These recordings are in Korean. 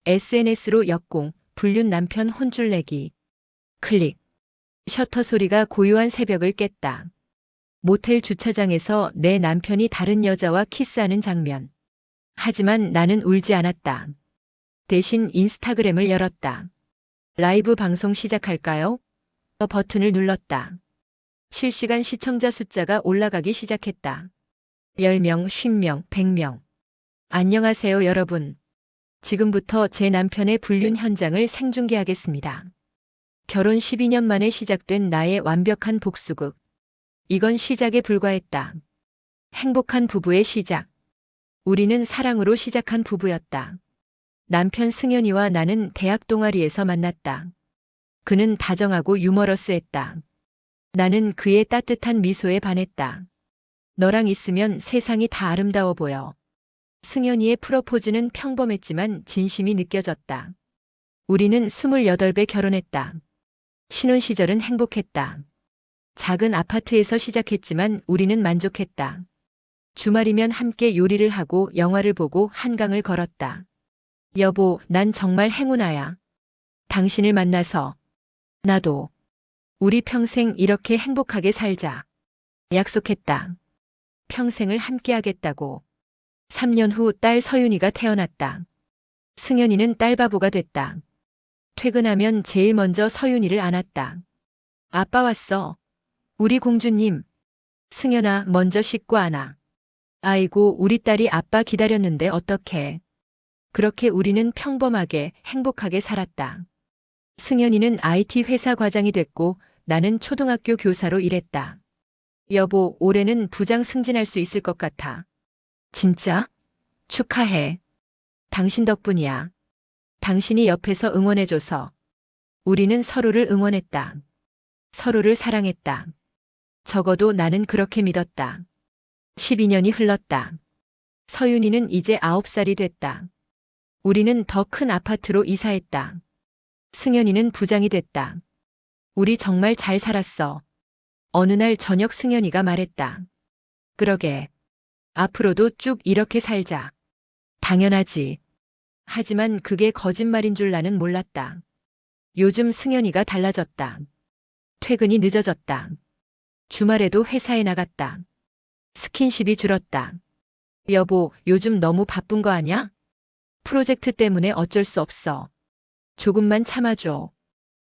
SNS로 역공, 불륜 남편 혼쭐 내기. 클릭. 셔터 소리가 고요한 새벽을 깼다. 모텔 주차장에서 내 남편이 다른 여자와 키스하는 장면. 하지만 나는 울지 않았다. 대신 인스타그램을 열었다. 라이브 방송 시작할까요? 버튼을 눌렀다. 실시간 시청자 숫자가 올라가기 시작했다. 10명, 50명, 100명. 안녕하세요, 여러분. 지금부터 제 남편의 불륜 현장을 생중계하겠습니다. 결혼 12년 만에 시작된 나의 완벽한 복수극. 이건 시작에 불과했다. 행복한 부부의 시작. 우리는 사랑으로 시작한 부부였다. 남편 승현이와 나는 대학 동아리에서 만났다. 그는 다정하고 유머러스했다. 나는 그의 따뜻한 미소에 반했다. 너랑 있으면 세상이 다 아름다워 보여. 승현이의 프로포즈는 평범했지만 진심이 느껴졌다. 우리는 28배 결혼했다. 신혼 시절은 행복했다. 작은 아파트에서 시작했지만 우리는 만족했다. 주말이면 함께 요리를 하고 영화를 보고 한강을 걸었다. 여보, 난 정말 행운아야. 당신을 만나서. 나도. 우리 평생 이렇게 행복하게 살자. 약속했다. 평생을 함께하겠다고. 3년 후 딸 서윤이가 태어났다. 승현이는 딸바보가 됐다. 퇴근하면 제일 먼저 서윤이를 안았다. 아빠 왔어. 우리 공주님. 승현아, 먼저 씻고 안아. 아이고, 우리 딸이 아빠 기다렸는데 어떡해. 그렇게 우리는 평범하게 행복하게 살았다. 승현이는 IT 회사 과장이 됐고 나는 초등학교 교사로 일했다. 여보, 올해는 부장 승진할 수 있을 것 같아. 진짜? 축하해. 당신 덕분이야. 당신이 옆에서 응원해줘서. 우리는 서로를 응원했다. 서로를 사랑했다. 적어도 나는 그렇게 믿었다. 12년이 흘렀다. 서윤이는 이제 9살이 됐다. 우리는 더 큰 아파트로 이사했다. 승현이는 부장이 됐다. 우리 정말 잘 살았어. 어느 날 저녁 승현이가 말했다. 그러게. 앞으로도 쭉 이렇게 살자. 당연하지. 하지만 그게 거짓말인 줄 나는 몰랐다. 요즘 승현이가 달라졌다. 퇴근이 늦어졌다. 주말에도 회사에 나갔다. 스킨십이 줄었다. 여보, 요즘 너무 바쁜 거 아냐? 프로젝트 때문에 어쩔 수 없어. 조금만 참아줘.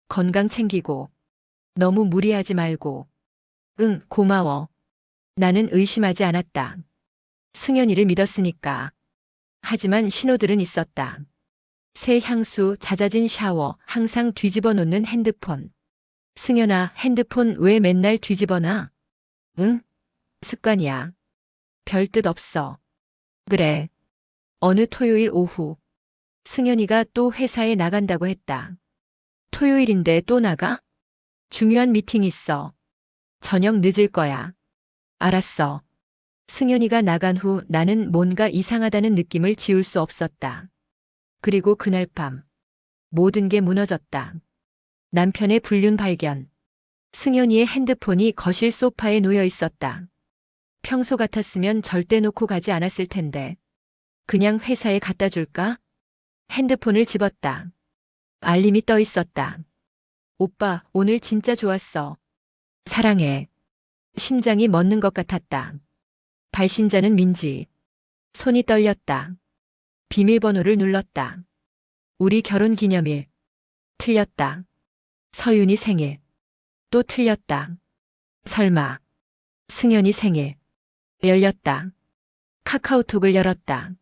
건강 챙기고. 너무 무리하지 말고. 응, 고마워. 나는 의심하지 않았다. 승현이를 믿었으니까. 하지만 신호들은 있었다. 새 향수, 잦아진 샤워, 항상 뒤집어 놓는 핸드폰. 승현아, 핸드폰 왜 맨날 뒤집어 놔? 응? 습관이야. 별 뜻 없어. 그래. 어느 토요일 오후. 승현이가 또 회사에 나간다고 했다. 토요일인데 또 나가? 중요한 미팅 있어. 저녁 늦을 거야. 알았어. 승현이가 나간 후 나는 뭔가 이상하다는 느낌을 지울 수 없었다. 그리고 그날 밤. 모든 게 무너졌다. 남편의 불륜 발견. 승현이의 핸드폰이 거실 소파에 놓여 있었다. 평소 같았으면 절대 놓고 가지 않았을 텐데. 그냥 회사에 갖다 줄까? 핸드폰을 집었다. 알림이 떠 있었다. 오빠, 오늘 진짜 좋았어. 사랑해. 심장이 멎는 것 같았다. 발신자는 민지. 손이 떨렸다. 비밀번호를 눌렀다. 우리 결혼 기념일. 틀렸다. 서윤이 생일. 또 틀렸다. 설마. 승현이 생일. 열렸다. 카카오톡을 열었다.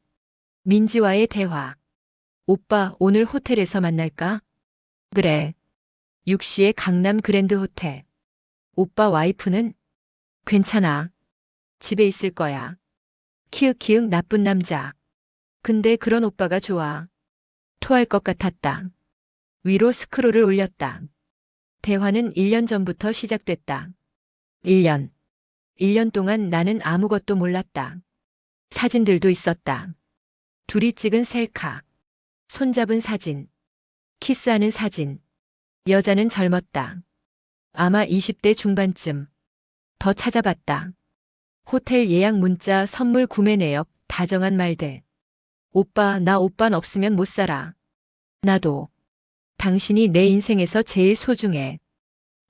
민지와의 대화. 오빠, 오늘 호텔에서 만날까? 그래. 6시에 강남 그랜드 호텔. 오빠 와이프는? 괜찮아. 집에 있을 거야. 키읔키읔 나쁜 남자. 근데 그런 오빠가 좋아. 토할 것 같았다. 위로 스크롤을 올렸다. 대화는 1년 전부터 시작됐다. 1년. 1년 동안 나는 아무것도 몰랐다. 사진들도 있었다. 둘이 찍은 셀카. 손잡은 사진. 키스하는 사진. 여자는 젊었다. 아마 20대 중반쯤. 더 찾아봤다. 호텔 예약 문자, 선물 구매 내역, 다정한 말들. 오빠, 나 오빤 없으면 못 살아. 나도. 당신이 내 인생에서 제일 소중해.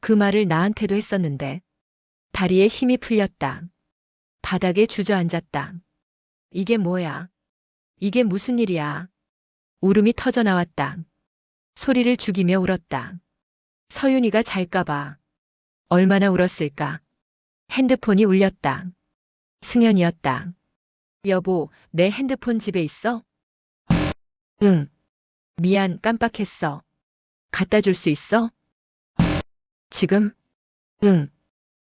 그 말을 나한테도 했었는데. 다리에 힘이 풀렸다. 바닥에 주저앉았다. 이게 뭐야? 이게 무슨 일이야? 울음이 터져 나왔다. 소리를 죽이며 울었다. 서윤이가 잘까봐. 얼마나 울었을까? 핸드폰이 울렸다. 승현이었다. 여보, 내 핸드폰 집에 있어? 응. 미안, 깜빡했어. 갖다 줄 수 있어? 지금? 응.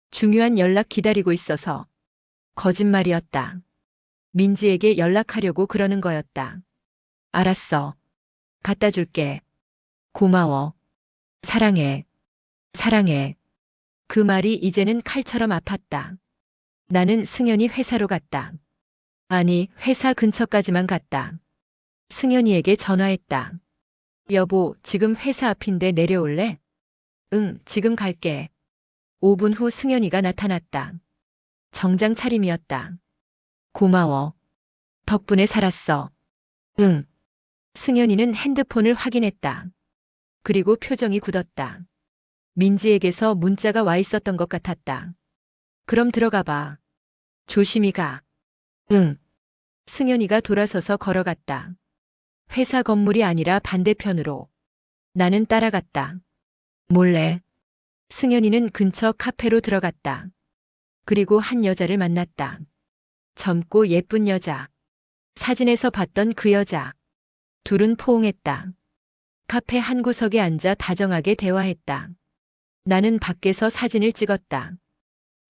중요한 연락 기다리고 있어서. 거짓말이었다. 민지에게 연락하려고 그러는 거였다. 알았어. 갖다 줄게. 고마워. 사랑해. 사랑해. 그 말이 이제는 칼처럼 아팠다. 나는 승현이 회사로 갔다. 아니, 회사 근처까지만 갔다. 승현이에게 전화했다. 여보, 지금 회사 앞인데 내려올래? 응, 지금 갈게. 5분 후 승현이가 나타났다. 정장 차림이었다. 고마워. 덕분에 살았어. 응. 승현이는 핸드폰을 확인했다. 그리고 표정이 굳었다. 민지에게서 문자가 와 있었던 것 같았다. 그럼 들어가 봐. 조심히 가. 응. 승현이가 돌아서서 걸어갔다. 회사 건물이 아니라 반대편으로. 나는 따라갔다. 몰래. 승현이는 근처 카페로 들어갔다. 그리고 한 여자를 만났다. 젊고 예쁜 여자. 사진에서 봤던 그 여자. 둘은 포옹했다. 카페 한 구석에 앉아 다정하게 대화했다. 나는 밖에서 사진을 찍었다.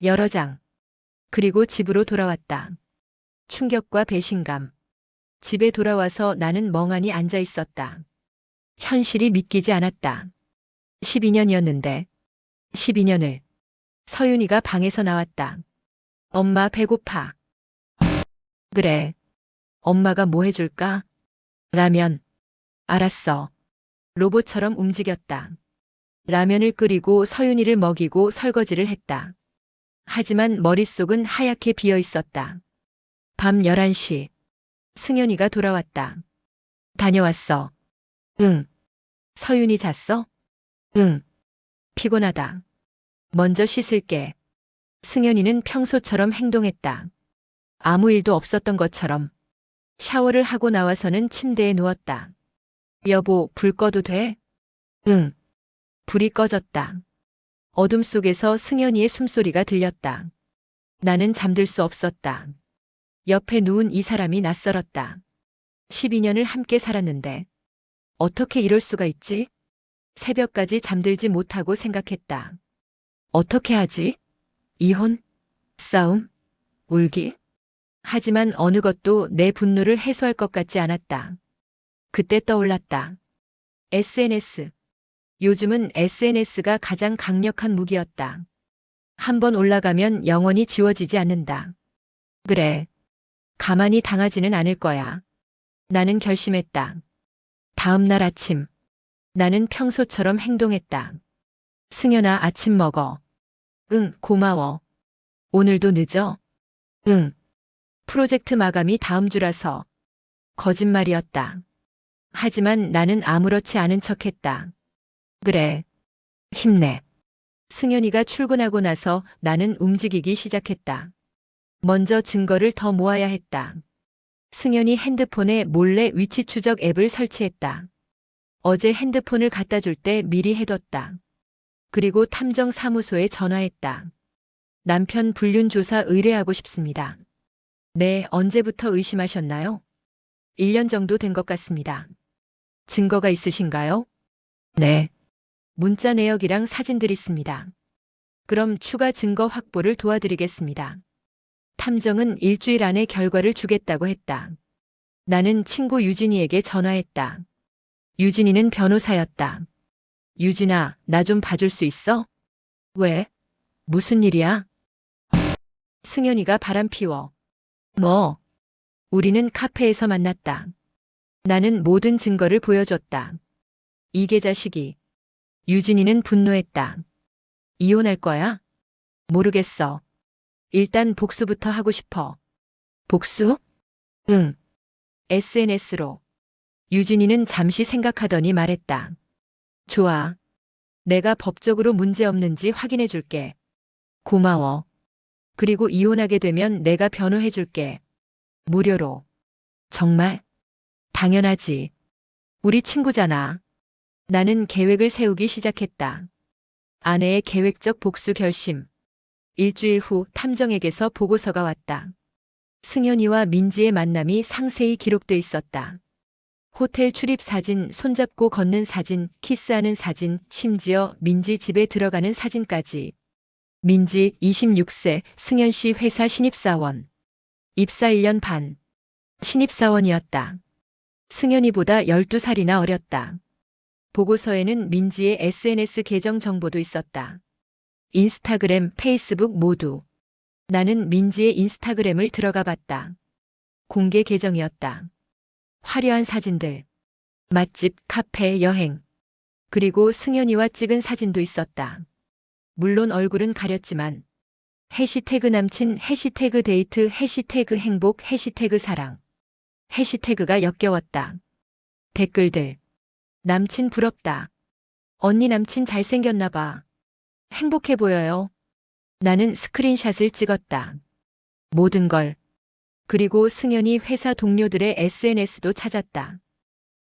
여러 장. 그리고 집으로 돌아왔다. 충격과 배신감. 집에 돌아와서 나는 멍하니 앉아 있었다. 현실이 믿기지 않았다. 12년이었는데 12년을. 서윤이가 방에서 나왔다. 엄마 배고파. 그래. 엄마가 뭐 해줄까? 라면. 알았어. 로봇처럼 움직였다. 라면을 끓이고 서윤이를 먹이고 설거지를 했다. 하지만 머릿속은 하얗게 비어 있었다. 밤 11시. 승현이가 돌아왔다. 다녀왔어. 응. 서윤이 잤어? 응. 피곤하다. 먼저 씻을게. 승현이는 평소처럼 행동했다. 아무 일도 없었던 것처럼. 샤워를 하고 나와서는 침대에 누웠다. 여보, 불 꺼도 돼? 응. 불이 꺼졌다. 어둠 속에서 승현이의 숨소리가 들렸다. 나는 잠들 수 없었다. 옆에 누운 이 사람이 낯설었다. 12년을 함께 살았는데 어떻게 이럴 수가 있지? 새벽까지 잠들지 못하고 생각했다. 어떻게 하지? 이혼? 싸움? 울기? 하지만 어느 것도 내 분노를 해소할 것 같지 않았다. 그때 떠올랐다. SNS. 요즘은 SNS가 가장 강력한 무기였다. 한번 올라가면 영원히 지워지지 않는다. 그래. 가만히 당하지는 않을 거야. 나는 결심했다. 다음 날 아침. 나는 평소처럼 행동했다. 승현아, 아침 먹어. 응, 고마워. 오늘도 늦어? 응. 프로젝트 마감이 다음 주라서. 거짓말이었다. 하지만 나는 아무렇지 않은 척했다. 그래. 힘내. 승현이가 출근하고 나서 나는 움직이기 시작했다. 먼저 증거를 더 모아야 했다. 승현이 핸드폰에 몰래 위치 추적 앱을 설치했다. 어제 핸드폰을 갖다 줄 때 미리 해뒀다. 그리고 탐정사무소에 전화했다. 남편 불륜 조사 의뢰하고 싶습니다. 네, 언제부터 의심하셨나요? 1년 정도 된 것 같습니다. 증거가 있으신가요? 네. 문자 내역이랑 사진들 있습니다. 그럼 추가 증거 확보를 도와드리겠습니다. 탐정은 일주일 안에 결과를 주겠다고 했다. 나는 친구 유진이에게 전화했다. 유진이는 변호사였다. 유진아, 나 좀 봐줄 수 있어? 왜? 무슨 일이야? 승현이가 바람 피워. 뭐? 우리는 카페에서 만났다. 나는 모든 증거를 보여줬다. 이 계좌식이. 유진이는 분노했다. 이혼할 거야? 모르겠어. 일단 복수부터 하고 싶어. 복수? 응. SNS로. 유진이는 잠시 생각하더니 말했다. 좋아. 내가 법적으로 문제 없는지 확인해 줄게. 고마워. 그리고 이혼하게 되면 내가 변호해 줄게. 무료로. 정말? 당연하지. 우리 친구잖아. 나는 계획을 세우기 시작했다. 아내의 계획적 복수 결심. 일주일 후 탐정에게서 보고서가 왔다. 승현이와 민지의 만남이 상세히 기록돼 있었다. 호텔 출입 사진, 손잡고 걷는 사진, 키스하는 사진, 심지어 민지 집에 들어가는 사진까지. 민지 26세, 승현 씨 회사 신입사원. 입사 1년 반. 신입사원이었다. 승현이보다 12살이나 어렸다. 보고서에는 민지의 SNS 계정 정보도 있었다. 인스타그램, 페이스북 모두. 나는 민지의 인스타그램을 들어가 봤다. 공개 계정이었다. 화려한 사진들. 맛집, 카페, 여행. 그리고 승현이와 찍은 사진도 있었다. 물론 얼굴은 가렸지만 해시태그 남친, 해시태그 데이트, 해시태그 행복, 해시태그 사랑. 해시태그가 역겨웠다. 댓글들. 남친 부럽다. 언니 남친 잘생겼나 봐. 행복해 보여요. 나는 스크린샷을 찍었다. 모든 걸. 그리고 승현이 회사 동료들의 SNS도 찾았다.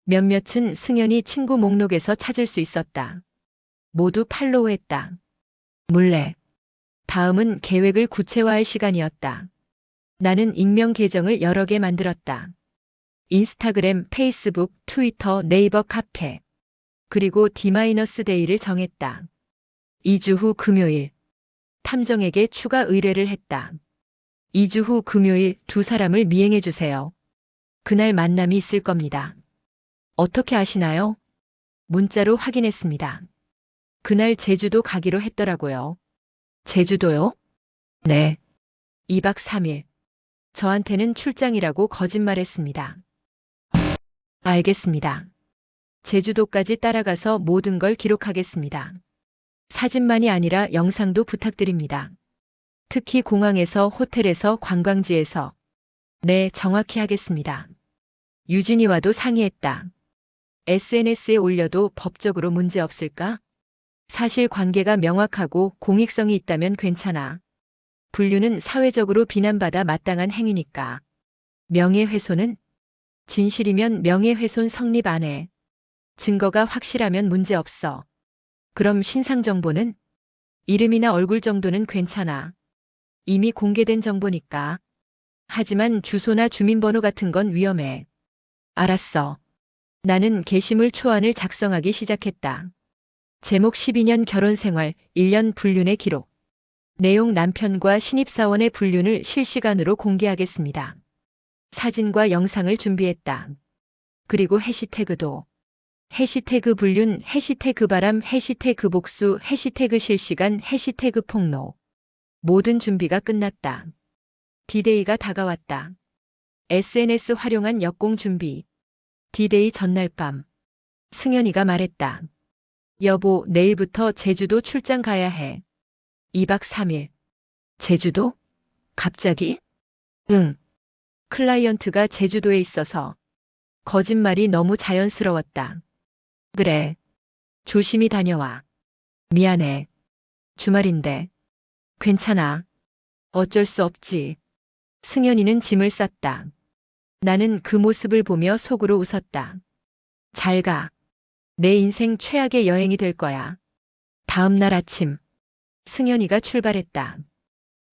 몇몇은 승현이 친구 목록에서 찾을 수 있었다. 모두 팔로우했다. 몰래. 다음은 계획을 구체화할 시간이었다. 나는 익명 계정을 여러 개 만들었다. 인스타그램, 페이스북, 트위터, 네이버 카페. 그리고 D-데이를 정했다. 2주 후 금요일. 탐정에게 추가 의뢰를 했다. 2주 후 금요일 두 사람을 미행해 주세요. 그날 만남이 있을 겁니다. 어떻게 아시나요? 문자로 확인했습니다. 그날 제주도 가기로 했더라고요. 제주도요? 네. 2박 3일. 저한테는 출장이라고 거짓말했습니다. 알겠습니다. 제주도까지 따라가서 모든 걸 기록하겠습니다. 사진만이 아니라 영상도 부탁드립니다. 특히 공항에서, 호텔에서, 관광지에서. 네, 정확히 하겠습니다. 유진이와도 상의했다. SNS에 올려도 법적으로 문제 없을까? 사실 관계가 명확하고 공익성이 있다면 괜찮아. 불륜은 사회적으로 비난받아 마땅한 행위니까. 명예훼손은? 진실이면 명예훼손 성립 안 해. 증거가 확실하면 문제 없어. 그럼 신상 정보는? 이름이나 얼굴 정도는 괜찮아. 이미 공개된 정보니까. 하지만 주소나 주민번호 같은 건 위험해. 알았어. 나는 게시물 초안을 작성하기 시작했다. 제목 12년 결혼 생활, 1년 불륜의 기록. 내용 남편과 신입사원의 불륜을 실시간으로 공개하겠습니다. 사진과 영상을 준비했다. 그리고 해시태그도. 해시태그 불륜, 해시태그 바람, 해시태그 복수, 해시태그 실시간, 해시태그 폭로. 모든 준비가 끝났다. D-Day가 다가왔다. SNS 활용한 역공 준비. D-Day 전날 밤. 승현이가 말했다. 여보, 내일부터 제주도 출장 가야 해. 2박 3일. 제주도? 갑자기? 응. 클라이언트가 제주도에 있어서. 거짓말이 너무 자연스러웠다. 그래. 조심히 다녀와. 미안해. 주말인데. 괜찮아. 어쩔 수 없지. 승현이는 짐을 쌌다. 나는 그 모습을 보며 속으로 웃었다. 잘 가. 내 인생 최악의 여행이 될 거야. 다음 날 아침. 승현이가 출발했다.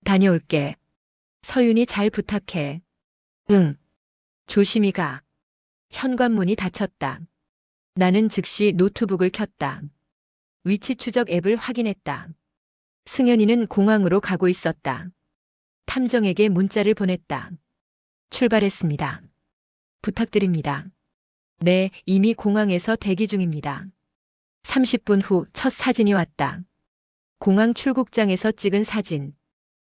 다녀올게. 서윤이 잘 부탁해. 응. 조심히 가. 현관문이 닫혔다. 나는 즉시 노트북을 켰다. 위치 추적 앱을 확인했다. 승현이는 공항으로 가고 있었다. 탐정에게 문자를 보냈다. 출발했습니다. 부탁드립니다. 네, 이미 공항에서 대기 중입니다. 30분 후 첫 사진이 왔다. 공항 출국장에서 찍은 사진.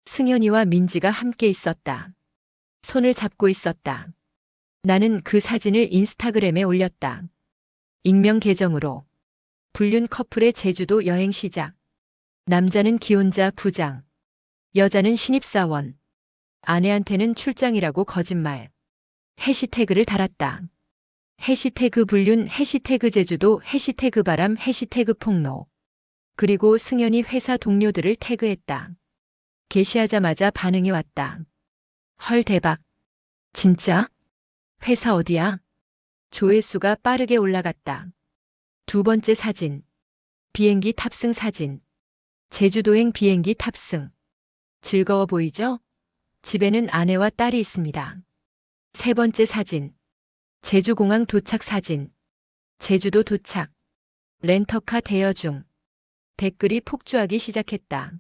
승현이와 민지가 함께 있었다. 손을 잡고 있었다. 나는 그 사진을 인스타그램에 올렸다. 익명 계정으로. 불륜 커플의 제주도 여행 시작. 남자는 기혼자 부장. 여자는 신입사원. 아내한테는 출장이라고 거짓말. 해시태그를 달았다. 해시태그 불륜, 해시태그 제주도, 해시태그 바람, 해시태그 폭로. 그리고 승연이 회사 동료들을 태그했다. 게시하자마자 반응이 왔다. 헐 대박. 진짜? 회사 어디야? 조회수가 빠르게 올라갔다. 두 번째 사진. 비행기 탑승 사진. 제주도행 비행기 탑승. 즐거워 보이죠? 집에는 아내와 딸이 있습니다. 세 번째 사진. 제주공항 도착 사진. 제주도 도착. 렌터카 대여 중. 댓글이 폭주하기 시작했다.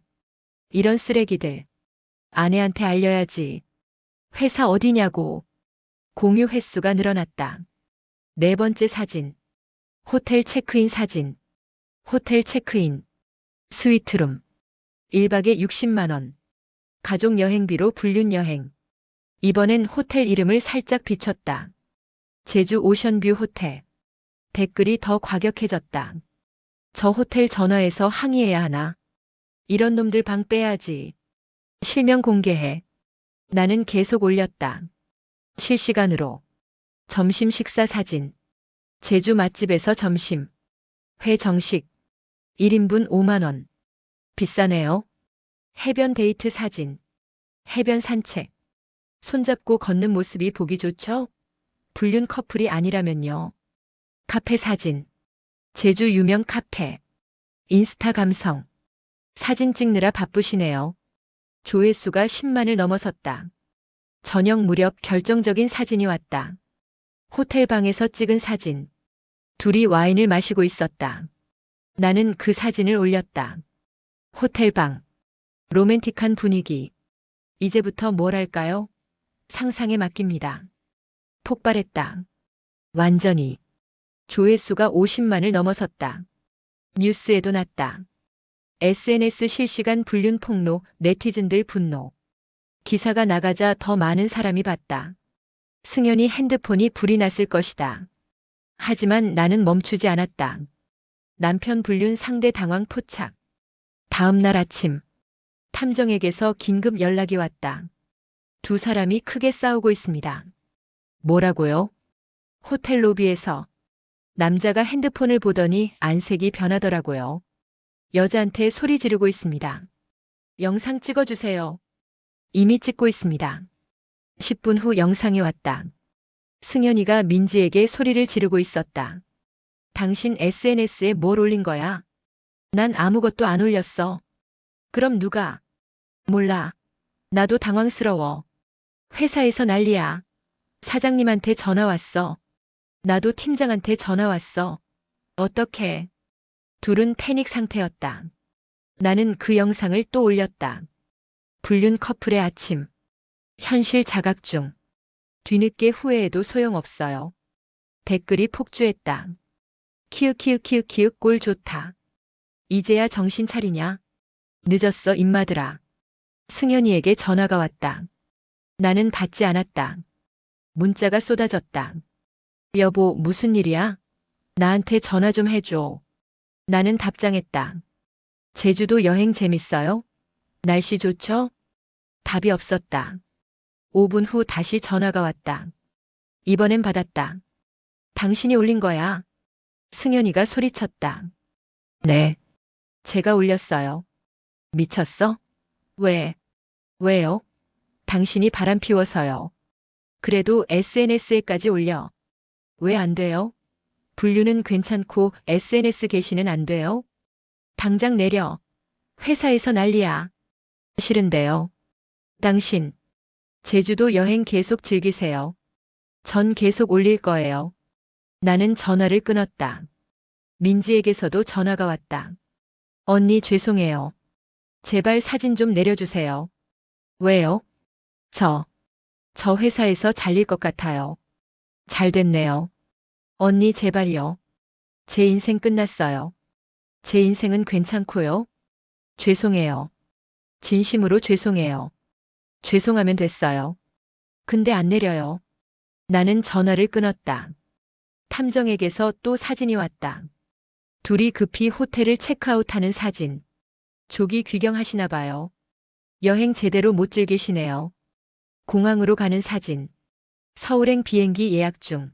이런 쓰레기들. 아내한테 알려야지. 회사 어디냐고. 공유 횟수가 늘어났다. 네 번째 사진. 호텔 체크인 사진. 호텔 체크인. 스위트룸. 1박에 60만 원. 가족 여행비로 불륜 여행. 이번엔 호텔 이름을 살짝 비췄다. 제주 오션뷰 호텔. 댓글이 더 과격해졌다. 저 호텔 전화해서 항의해야 하나? 이런 놈들 방 빼야지. 실명 공개해. 나는 계속 올렸다. 실시간으로. 점심 식사 사진. 제주 맛집에서 점심. 회 정식. 1인분 5만 원. 비싸네요. 해변 데이트 사진. 해변 산책. 손잡고 걷는 모습이 보기 좋죠? 불륜 커플이 아니라면요. 카페 사진. 제주 유명 카페. 인스타 감성. 사진 찍느라 바쁘시네요. 조회수가 10만을 넘어섰다. 저녁 무렵 결정적인 사진이 왔다. 호텔 방에서 찍은 사진. 둘이 와인을 마시고 있었다. 나는 그 사진을 올렸다. 호텔 방. 로맨틱한 분위기. 이제부터 뭘 할까요? 상상에 맡깁니다. 폭발했다. 완전히. 조회수가 50만을 넘어섰다. 뉴스에도 났다. SNS 실시간 불륜 폭로, 네티즌들 분노. 기사가 나가자 더 많은 사람이 봤다. 승연이 핸드폰이 불이 났을 것이다. 하지만 나는 멈추지 않았다. 남편 불륜 상대 당황 포착. 다음 날 아침. 탐정에게서 긴급 연락이 왔다. 두 사람이 크게 싸우고 있습니다. 뭐라고요? 호텔 로비에서. 남자가 핸드폰을 보더니 안색이 변하더라고요. 여자한테 소리 지르고 있습니다. 영상 찍어주세요. 이미 찍고 있습니다. 10분 후 영상이 왔다. 승연이가 민지에게 소리를 지르고 있었다. 당신 SNS에 뭘 올린 거야? 난 아무것도 안 올렸어. 그럼 누가? 몰라. 나도 당황스러워. 회사에서 난리야. 사장님한테 전화 왔어. 나도 팀장한테 전화 왔어. 어떡해. 둘은 패닉 상태였다. 나는 그 영상을 또 올렸다. 불륜 커플의 아침. 현실 자각 중. 뒤늦게 후회해도 소용없어요. 댓글이 폭주했다. 키읔 꼴 좋다. 이제야 정신 차리냐? 늦었어 임마들아. 승연이에게 전화가 왔다. 나는 받지 않았다. 문자가 쏟아졌다. 여보, 무슨 일이야? 나한테 전화 좀 해줘. 나는 답장했다. 제주도 여행 재밌어요? 날씨 좋죠? 답이 없었다. 5분 후 다시 전화가 왔다. 이번엔 받았다. 당신이 올린 거야. 승연이가 소리쳤다. 네. 제가 올렸어요. 미쳤어? 왜? 왜요? 당신이 바람 피워서요. 그래도 SNS에까지 올려. 왜 안 돼요? 분류는 괜찮고 SNS 게시는 안 돼요? 당장 내려. 회사에서 난리야. 싫은데요. 당신. 제주도 여행 계속 즐기세요. 전 계속 올릴 거예요. 나는 전화를 끊었다. 민지에게서도 전화가 왔다. 언니 죄송해요. 제발 사진 좀 내려주세요. 왜요? 저 회사에서 잘릴 것 같아요. 잘 됐네요. 언니 제발요. 제 인생 끝났어요. 제 인생은 괜찮고요. 죄송해요. 진심으로 죄송해요. 죄송하면 됐어요. 근데 안 내려요. 나는 전화를 끊었다. 탐정에게서 또 사진이 왔다. 둘이 급히 호텔을 체크아웃하는 사진. 조기 귀경하시나 봐요. 여행 제대로 못 즐기시네요. 공항으로 가는 사진. 서울행 비행기 예약 중.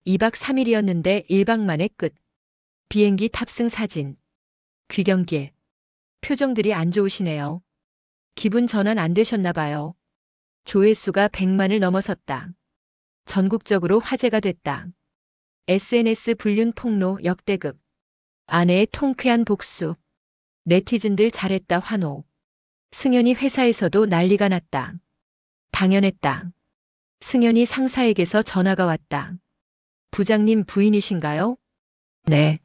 2박 3일이었는데 1박 만에 끝. 비행기 탑승 사진. 귀경길. 표정들이 안 좋으시네요. 기분 전환 안 되셨나 봐요. 조회수가 100만을 넘어섰다. 전국적으로 화제가 됐다. SNS 불륜 폭로 역대급. 아내의 통쾌한 복수. 네티즌들 잘했다 환호. 승연이 회사에서도 난리가 났다. 당연했다. 승연이 상사에게서 전화가 왔다. 부장님 부인이신가요? 네.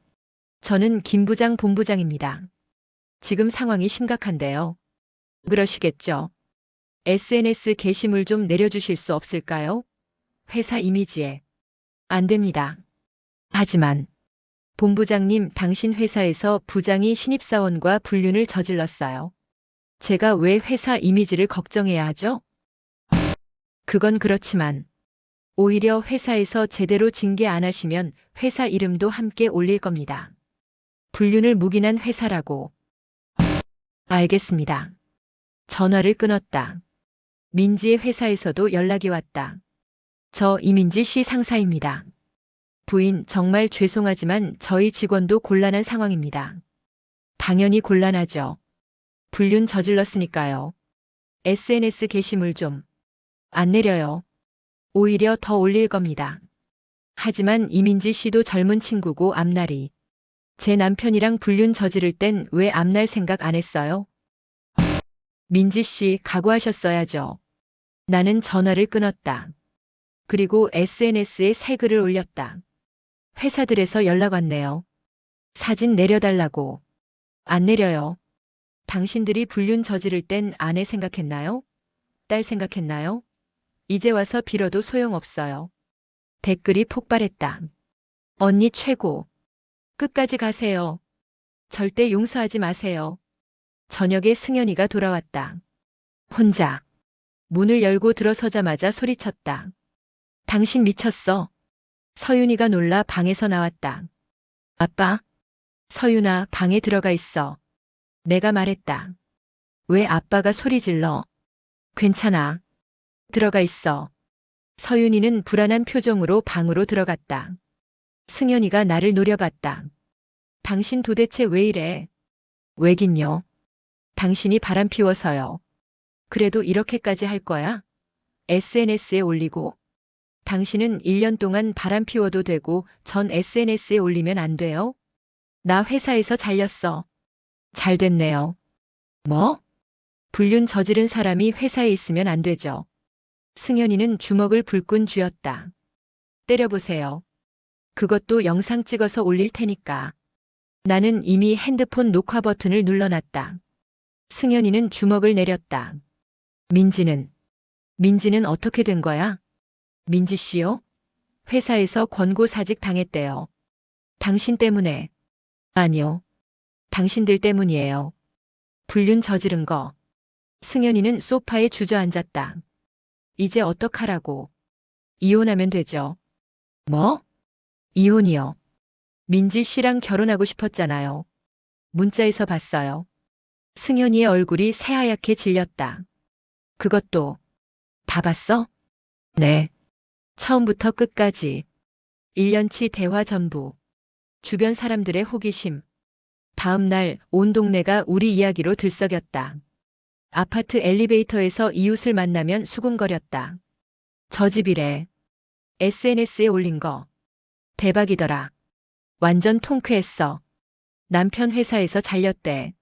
저는 김 부장 본부장입니다. 지금 상황이 심각한데요. 그러시겠죠. SNS 게시물 좀 내려주실 수 없을까요? 회사 이미지에. 안 됩니다. 하지만 본부장님 당신 회사에서 부장이 신입사원과 불륜을 저질렀어요. 제가 왜 회사 이미지를 걱정해야 하죠? 그건 그렇지만 오히려 회사에서 제대로 징계 안 하시면 회사 이름도 함께 올릴 겁니다. 불륜을 묵인한 회사라고. 알겠습니다. 전화를 끊었다. 민지의 회사에서도 연락이 왔다. 저 이민지 씨 상사입니다. 부인 정말 죄송하지만 저희 직원도 곤란한 상황입니다. 당연히 곤란하죠. 불륜 저질렀으니까요. SNS 게시물 좀 안 내려요. 오히려 더 올릴 겁니다. 하지만 이민지 씨도 젊은 친구고 앞날이. 제 남편이랑 불륜 저지를 땐 왜 앞날 생각 안 했어요? 민지 씨 각오하셨어야죠. 나는 전화를 끊었다. 그리고 SNS에 새 글을 올렸다. 회사들에서 연락 왔네요. 사진 내려달라고. 안 내려요. 당신들이 불륜 저지를 땐 아내 생각했나요? 딸 생각했나요? 이제 와서 빌어도 소용없어요. 댓글이 폭발했다. 언니 최고. 끝까지 가세요. 절대 용서하지 마세요. 저녁에 승연이가 돌아왔다. 혼자. 문을 열고 들어서자마자 소리쳤다. 당신 미쳤어. 서윤이가 놀라 방에서 나왔다. 아빠. 서윤아, 방에 들어가 있어. 내가 말했다. 왜 아빠가 소리 질러? 괜찮아. 들어가 있어. 서윤이는 불안한 표정으로 방으로 들어갔다. 승연이가 나를 노려봤다. 당신 도대체 왜 이래? 왜긴요? 당신이 바람 피워서요. 그래도 이렇게까지 할 거야? SNS에 올리고. 당신은 1년 동안 바람 피워도 되고 전 SNS에 올리면 안 돼요? 나 회사에서 잘렸어. 잘 됐네요. 뭐? 불륜 저지른 사람이 회사에 있으면 안 되죠. 승연이는 주먹을 불끈 쥐었다. 때려보세요. 그것도 영상 찍어서 올릴 테니까. 나는 이미 핸드폰 녹화 버튼을 눌러놨다. 승연이는 주먹을 내렸다. 민지는 어떻게 된 거야? 민지 씨요? 회사에서 권고사직 당했대요. 당신 때문에. 아니요. 당신들 때문이에요. 불륜 저지른 거. 승연이는 소파에 주저앉았다. 이제 어떡하라고. 이혼하면 되죠. 뭐? 이혼이요. 민지 씨랑 결혼하고 싶었잖아요. 문자에서 봤어요. 승연이의 얼굴이 새하얗게 질렸다. 그것도 다 봤어? 네. 처음부터 끝까지. 1년치 대화 전부. 주변 사람들의 호기심. 다음 날 온 동네가 우리 이야기로 들썩였다. 아파트 엘리베이터에서 이웃을 만나면 수군거렸다. 저 집이래. SNS에 올린 거. 대박이더라. 완전 통쾌했어. 남편 회사에서 잘렸대.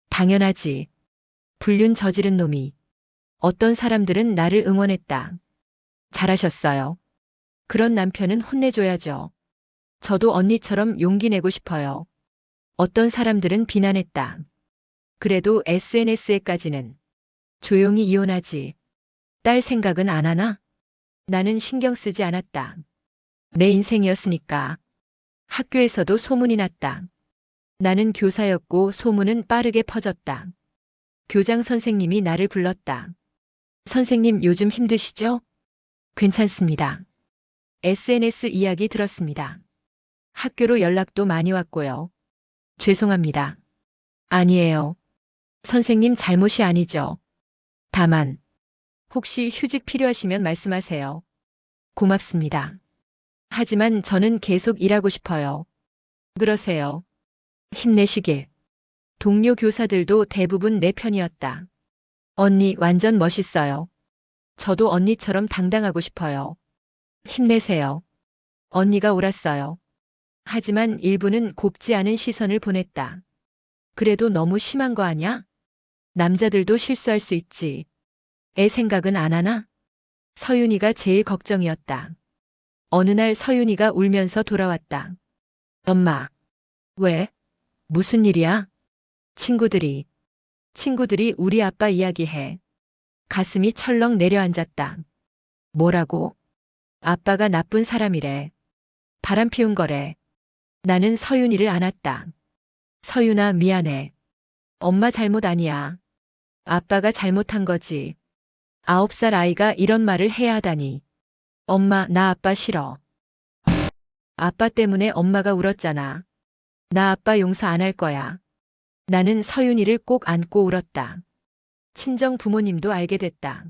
당연하지. 불륜 저지른 놈이. 어떤 사람들은 나를 응원했다. 잘하셨어요. 그런 남편은 혼내줘야죠. 저도 언니처럼 용기 내고 싶어요. 어떤 사람들은 비난했다. 그래도 SNS에까지는. 조용히 이혼하지. 딸 생각은 안 하나? 나는 신경 쓰지 않았다. 내 인생이었으니까. 학교에서도 소문이 났다. 나는 교사였고 소문은 빠르게 퍼졌다. 교장 선생님이 나를 불렀다. 선생님 요즘 힘드시죠? 괜찮습니다. SNS 이야기 들었습니다. 학교로 연락도 많이 왔고요. 죄송합니다. 아니에요. 선생님 잘못이 아니죠. 다만 혹시 휴직 필요하시면 말씀하세요. 고맙습니다. 하지만 저는 계속 일하고 싶어요. 그러세요. 힘내시길. 동료 교사들도 대부분 내 편이었다. 언니 완전 멋있어요. 저도 언니처럼 당당하고 싶어요. 힘내세요. 언니가 옳았어요. 하지만 일부는 곱지 않은 시선을 보냈다. 그래도 너무 심한 거 아냐? 남자들도 실수할 수 있지. 애 생각은 안 하나? 서윤이가 제일 걱정이었다. 어느 날 서윤이가 울면서 돌아왔다. 엄마. 왜? 무슨 일이야? 친구들이 우리 아빠 이야기해. 가슴이 철렁 내려앉았다. 뭐라고? 아빠가 나쁜 사람이래. 바람 피운 거래. 나는 서윤이를 안았다. 서윤아, 미안해. 엄마 잘못 아니야. 아빠가 잘못한 거지. 9살 아이가 이런 말을 해야 하다니. 엄마, 나 아빠 싫어. 아빠 때문에 엄마가 울었잖아. 나 아빠 용서 안 할 거야. 나는 서윤이를 꼭 안고 울었다. 친정 부모님도 알게 됐다.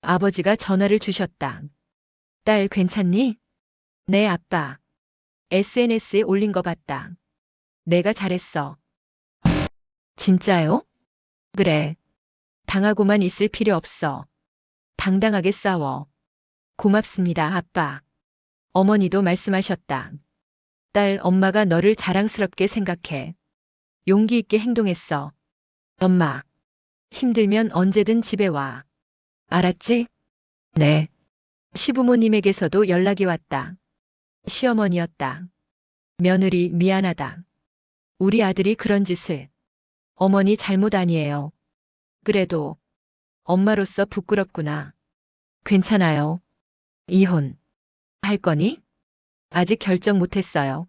아버지가 전화를 주셨다. 딸 괜찮니? 네, 아빠. SNS에 올린 거 봤다. 내가 잘했어. 진짜요? 그래. 당하고만 있을 필요 없어. 당당하게 싸워. 고맙습니다, 아빠. 어머니도 말씀하셨다. 딸, 엄마가 너를 자랑스럽게 생각해. 용기 있게 행동했어. 엄마. 힘들면 언제든 집에 와. 알았지? 네. 시부모님에게서도 연락이 왔다. 시어머니였다. 며느리 미안하다. 우리 아들이 그런 짓을. 어머니 잘못 아니에요. 그래도 엄마로서 부끄럽구나. 괜찮아요. 이혼. 할 거니? 아직 결정 못했어요.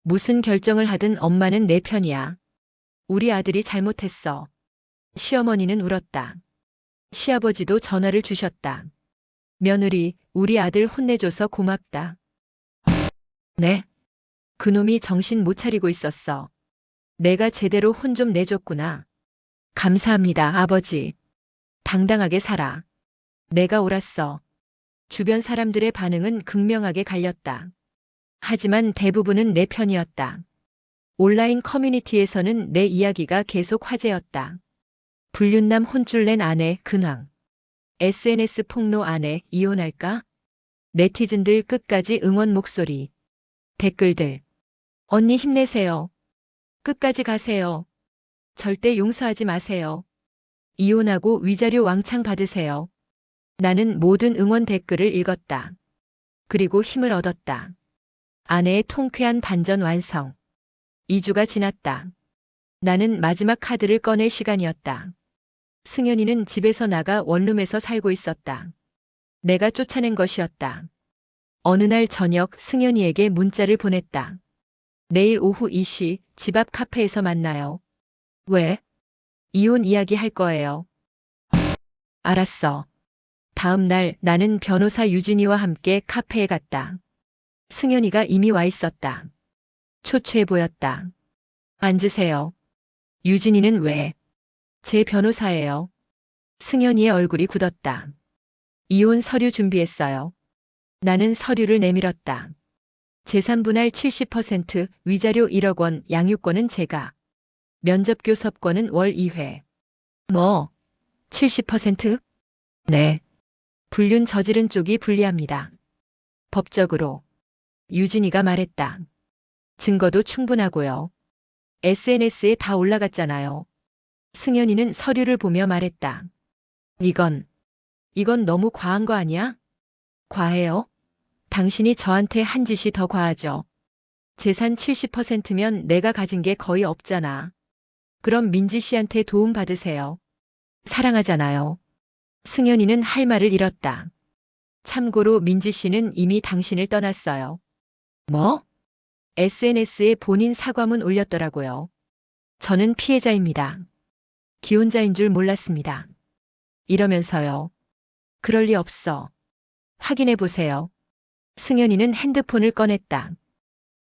무슨 결정을 하든 엄마는 내 편이야. 우리 아들이 잘못했어. 시어머니는 울었다. 시아버지도 전화를 주셨다. 며느리, 우리 아들 혼내줘서 고맙다. 네. 그놈이 정신 못 차리고 있었어. 내가 제대로 혼 좀 내줬구나. 감사합니다, 아버지. 당당하게 살아. 내가 옳았어. 주변 사람들의 반응은 극명하게 갈렸다. 하지만 대부분은 내 편이었다. 온라인 커뮤니티에서는 내 이야기가 계속 화제였다. 불륜남 혼쭐 낸 아내 근황. SNS 폭로 아내 이혼할까? 네티즌들 끝까지 응원 목소리. 댓글들. 언니 힘내세요. 끝까지 가세요. 절대 용서하지 마세요. 이혼하고 위자료 왕창 받으세요. 나는 모든 응원 댓글을 읽었다. 그리고 힘을 얻었다. 아내의 통쾌한 반전 완성. 2주가 지났다. 나는 마지막 카드를 꺼낼 시간이었다. 승현이는 집에서 나가 원룸에서 살고 있었다. 내가 쫓아낸 것이었다. 어느 날 저녁 승현이에게 문자를 보냈다. 내일 오후 2시 집 앞 카페에서 만나요. 왜? 이혼 이야기 할 거예요. 알았어. 다음 날 나는 변호사 유진이와 함께 카페에 갔다. 승현이가 이미 와 있었다. 초췌해 보였다. 앉으세요. 유진이는 왜? 제 변호사예요. 승현이의 얼굴이 굳었다. 이혼 서류 준비했어요. 나는 서류를 내밀었다. 재산 분할 70%, 위자료 1억 원, 양육권은 제가. 면접 교섭권은 월 2회. 뭐? 70%? 네. 불륜 저지른 쪽이 불리합니다. 법적으로. 유진이가 말했다. 증거도 충분하고요. SNS에 다 올라갔잖아요. 승현이는 서류를 보며 말했다. 이건 너무 과한 거 아니야? 과해요? 당신이 저한테 한 짓이 더 과하죠. 재산 70%면 내가 가진 게 거의 없잖아. 그럼 민지 씨한테 도움 받으세요. 사랑하잖아요. 승현이는 할 말을 잃었다. 참고로 민지 씨는 이미 당신을 떠났어요. 뭐? SNS에 본인 사과문 올렸더라고요. 저는 피해자입니다. 기혼자인 줄 몰랐습니다. 이러면서요. 그럴 리 없어. 확인해 보세요. 승현이는 핸드폰을 꺼냈다.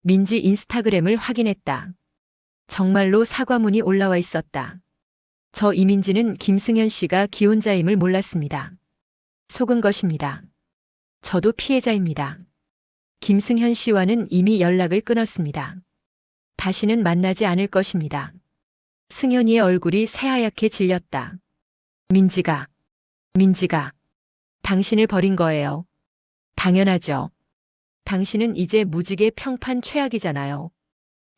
민지 인스타그램을 확인했다. 정말로 사과문이 올라와 있었다. 저 이민지는 김승현 씨가 기혼자임을 몰랐습니다. 속은 것입니다. 저도 피해자입니다. 김승현 씨와는 이미 연락을 끊었습니다. 다시는 만나지 않을 것입니다. 승현이의 얼굴이 새하얗게 질렸다. 민지가, 민지가 당신을 버린 거예요. 당연하죠. 당신은 이제 무직의 평판 최악이잖아요.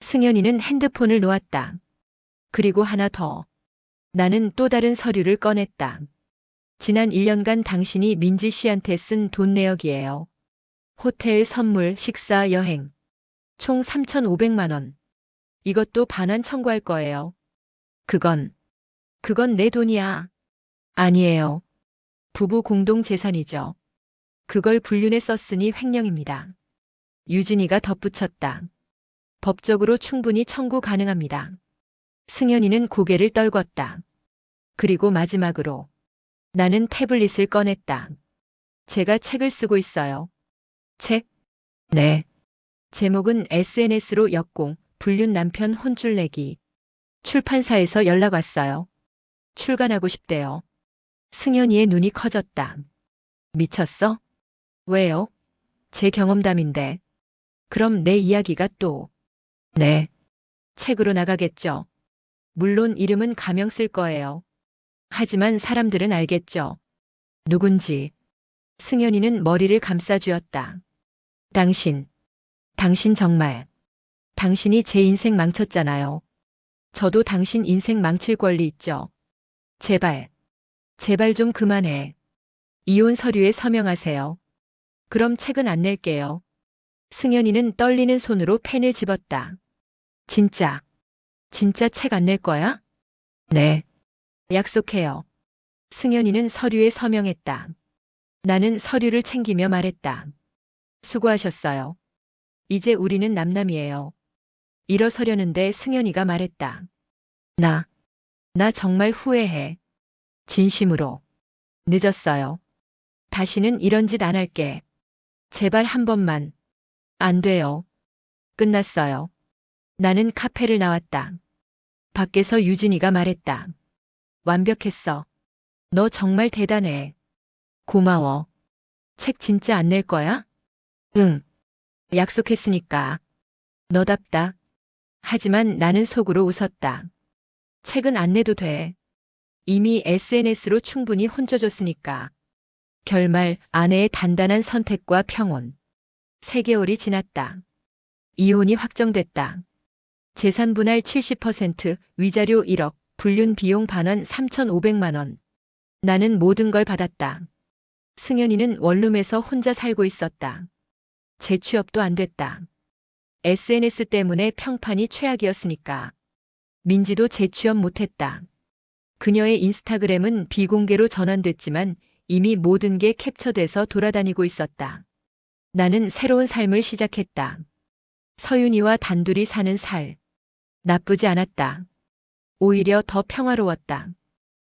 승현이는 핸드폰을 놓았다. 그리고 하나 더. 나는 또 다른 서류를 꺼냈다. 지난 1년간 당신이 민지 씨한테 쓴 돈 내역이에요. 호텔, 선물, 식사, 여행. 총 3,500만 원. 이것도 반환 청구할 거예요. 그건 내 돈이야. 아니에요. 부부 공동 재산이죠. 그걸 불륜에 썼으니 횡령입니다. 유진이가 덧붙였다. 법적으로 충분히 청구 가능합니다. 승현이는 고개를 떨궜다. 그리고 마지막으로 나는 태블릿을 꺼냈다. 제가 책을 쓰고 있어요. 책? 네. 제목은 SNS로 역공, 불륜 남편 혼쭐 내기. 출판사에서 연락 왔어요. 출간하고 싶대요. 승현이의 눈이 커졌다. 미쳤어? 왜요? 제 경험담인데. 그럼 내 이야기가 또. 네. 책으로 나가겠죠. 물론 이름은 가명 쓸 거예요. 하지만 사람들은 알겠죠. 누군지. 승현이는 머리를 감싸쥐었다. 당신 정말. 당신이 제 인생 망쳤잖아요. 저도 당신 인생 망칠 권리 있죠. 제발 좀 그만해. 이혼 서류에 서명하세요. 그럼 책은 안 낼게요. 승현이는 떨리는 손으로 펜을 집었다. 진짜 책 안 낼 거야? 네. 약속해요. 승현이는 서류에 서명했다. 나는 서류를 챙기며 말했다. 수고하셨어요. 이제 우리는 남남이에요. 일어서려는데 승현이가 말했다. 나 정말 후회해. 진심으로. 늦었어요. 다시는 이런 짓 안 할게. 제발 한 번만. 안 돼요. 끝났어요. 나는 카페를 나왔다. 밖에서 유진이가 말했다. 완벽했어. 너 정말 대단해. 고마워. 책 진짜 안 낼 거야? 응. 약속했으니까. 너답다. 하지만 나는 속으로 웃었다. 책은 안 내도 돼. 이미 SNS로 충분히 혼져줬으니까. 결말, 아내의 단단한 선택과 평온. 3개월이 지났다. 이혼이 확정됐다. 재산 분할 70%, 위자료 1억, 불륜 비용 반환 3,500만 원. 나는 모든 걸 받았다. 승현이는 원룸에서 혼자 살고 있었다. 재취업도 안 됐다. SNS 때문에 평판이 최악이었으니까. 민지도 재취업 못했다. 그녀의 인스타그램은 비공개로 전환됐지만 이미 모든 게 캡처돼서 돌아다니고 있었다. 나는 새로운 삶을 시작했다. 서윤이와 단둘이 사는 살. 나쁘지 않았다. 오히려 더 평화로웠다.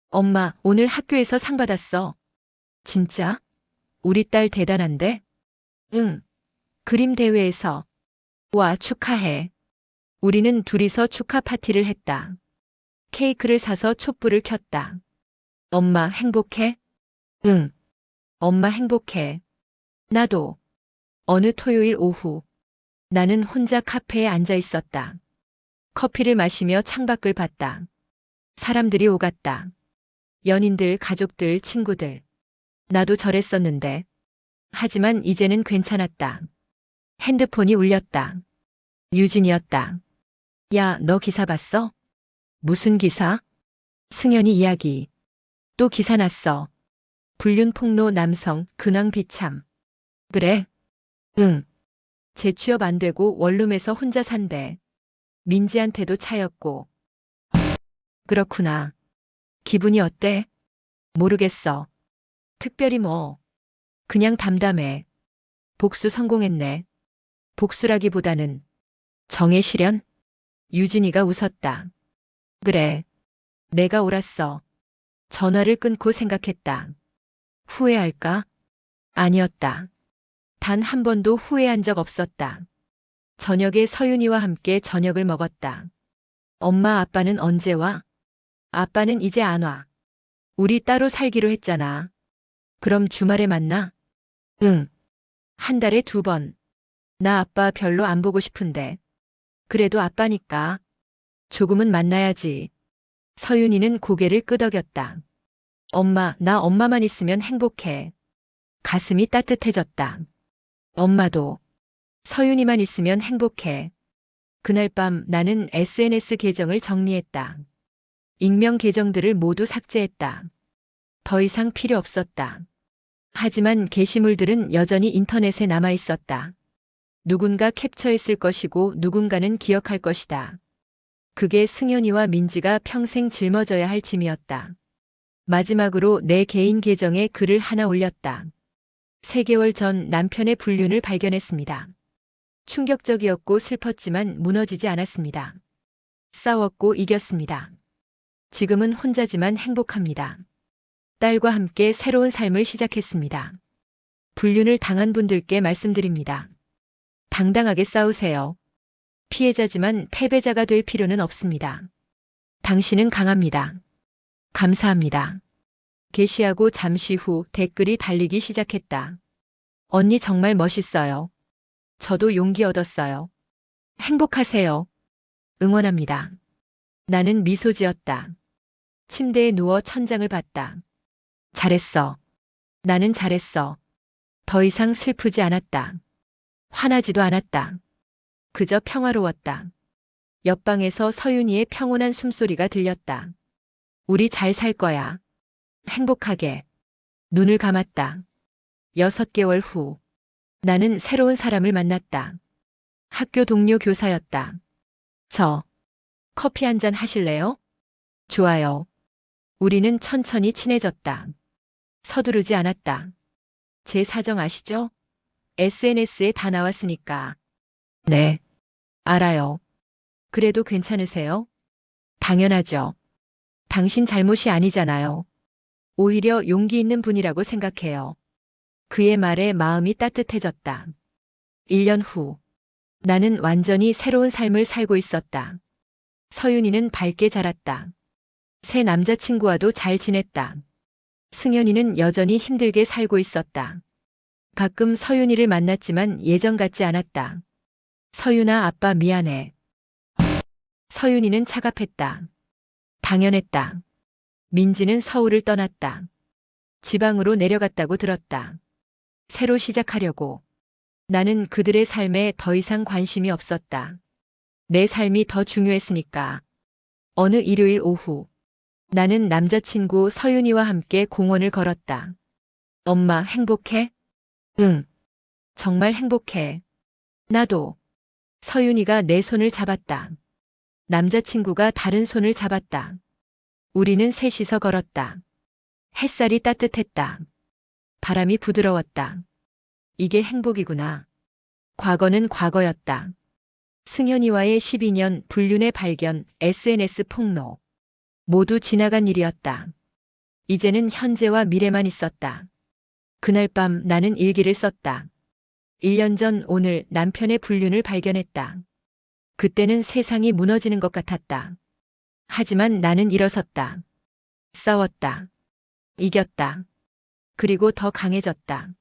엄마, 오늘 학교에서 상 받았어. 진짜? 우리 딸 대단한데? 응. 그림 대회에서. 와, 축하해. 우리는 둘이서 축하 파티를 했다. 케이크를 사서 촛불을 켰다. 엄마 행복해? 응. 엄마 행복해. 나도. 어느 토요일 오후. 나는 혼자 카페에 앉아 있었다. 커피를 마시며 창밖을 봤다. 사람들이 오갔다. 연인들, 가족들, 친구들. 나도 저랬었는데. 하지만 이제는 괜찮았다. 핸드폰이 울렸다. 유진이었다. 야, 너 기사 봤어? 무슨 기사? 승현이 이야기. 또 기사 났어. 불륜 폭로 남성, 근황 비참. 그래? 응. 재취업 안 되고 원룸에서 혼자 산대. 민지한테도 차였고. 그렇구나. 기분이 어때? 모르겠어. 특별히 뭐. 그냥 담담해. 복수 성공했네. 복수라기보다는 정의 실현? 유진이가 웃었다. 그래. 내가 옳았어. 전화를 끊고 생각했다. 후회할까? 아니었다. 단 한 번도 후회한 적 없었다. 저녁에 서윤이와 함께 저녁을 먹었다. 엄마 아빠는 언제 와? 아빠는 이제 안 와. 우리 따로 살기로 했잖아. 그럼 주말에 만나? 응. 한 달에 2번. 나 아빠 별로 안 보고 싶은데. 그래도 아빠니까. 조금은 만나야지. 서윤이는 고개를 끄덕였다. 엄마, 나 엄마만 있으면 행복해. 가슴이 따뜻해졌다. 엄마도. 서윤이만 있으면 행복해. 그날 밤 나는 SNS 계정을 정리했다. 익명 계정들을 모두 삭제했다. 더 이상 필요 없었다. 하지만 게시물들은 여전히 인터넷에 남아 있었다. 누군가 캡처했을 것이고 누군가는 기억할 것이다. 그게 승현이와 민지가 평생 짊어져야 할 짐이었다. 마지막으로 내 개인 계정에 글을 하나 올렸다. 3개월 전 남편의 불륜을 발견했습니다. 충격적이었고 슬펐지만 무너지지 않았습니다. 싸웠고 이겼습니다. 지금은 혼자지만 행복합니다. 딸과 함께 새로운 삶을 시작했습니다. 불륜을 당한 분들께 말씀드립니다. 당당하게 싸우세요. 피해자지만 패배자가 될 필요는 없습니다. 당신은 강합니다. 감사합니다. 게시하고 잠시 후 댓글이 달리기 시작했다. 언니 정말 멋있어요. 저도 용기 얻었어요. 행복하세요. 응원합니다. 나는 미소 지었다. 침대에 누워 천장을 봤다. 잘했어. 나는 잘했어. 더 이상 슬프지 않았다. 화나지도 않았다. 그저 평화로웠다. 옆방에서 서윤이의 평온한 숨소리가 들렸다. 우리 잘 살 거야. 행복하게. 눈을 감았다. 6개월 후. 나는 새로운 사람을 만났다. 학교 동료 교사였다. 저, 커피 한 잔 하실래요? 좋아요. 우리는 천천히 친해졌다. 서두르지 않았다. 제 사정 아시죠? SNS에 다 나왔으니까. 네. 알아요. 그래도 괜찮으세요? 당연하죠. 당신 잘못이 아니잖아요. 오히려 용기 있는 분이라고 생각해요. 그의 말에 마음이 따뜻해졌다. 1년 후. 나는 완전히 새로운 삶을 살고 있었다. 서윤이는 밝게 자랐다. 새 남자친구와도 잘 지냈다. 승현이는 여전히 힘들게 살고 있었다. 가끔 서윤이를 만났지만 예전 같지 않았다. 서윤아, 아빠 미안해. 서윤이는 차갑했다. 당연했다. 민지는 서울을 떠났다. 지방으로 내려갔다고 들었다. 새로 시작하려고. 나는 그들의 삶에 더 이상 관심이 없었다. 내 삶이 더 중요했으니까. 어느 일요일 오후. 나는 남자친구 서윤이와 함께 공원을 걸었다. 엄마, 행복해? 응. 정말 행복해. 나도. 서윤이가 내 손을 잡았다. 남자친구가 다른 손을 잡았다. 우리는 셋이서 걸었다. 햇살이 따뜻했다. 바람이 부드러웠다. 이게 행복이구나. 과거는 과거였다. 승현이와의 12년 불륜의 발견, SNS 폭로. 모두 지나간 일이었다. 이제는 현재와 미래만 있었다. 그날 밤 나는 일기를 썼다. 1년 전 오늘 남편의 불륜을 발견했다. 그때는 세상이 무너지는 것 같았다. 하지만 나는 일어섰다. 싸웠다. 이겼다. 그리고 더 강해졌다.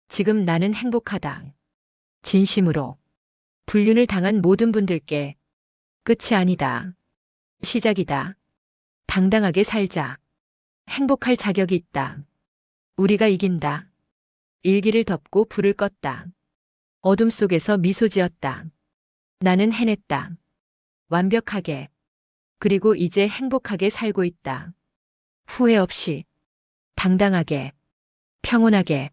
지금 나는 행복하다. 진심으로. 불륜을 당한 모든 분들께 끝이 아니다. 시작이다. 당당하게 살자. 행복할 자격이 있다. 우리가 이긴다. 일기를 덮고 불을 껐다. 어둠 속에서 미소 지었다. 나는 해냈다. 완벽하게. 그리고 이제 행복하게 살고 있다. 후회 없이. 당당하게. 평온하게.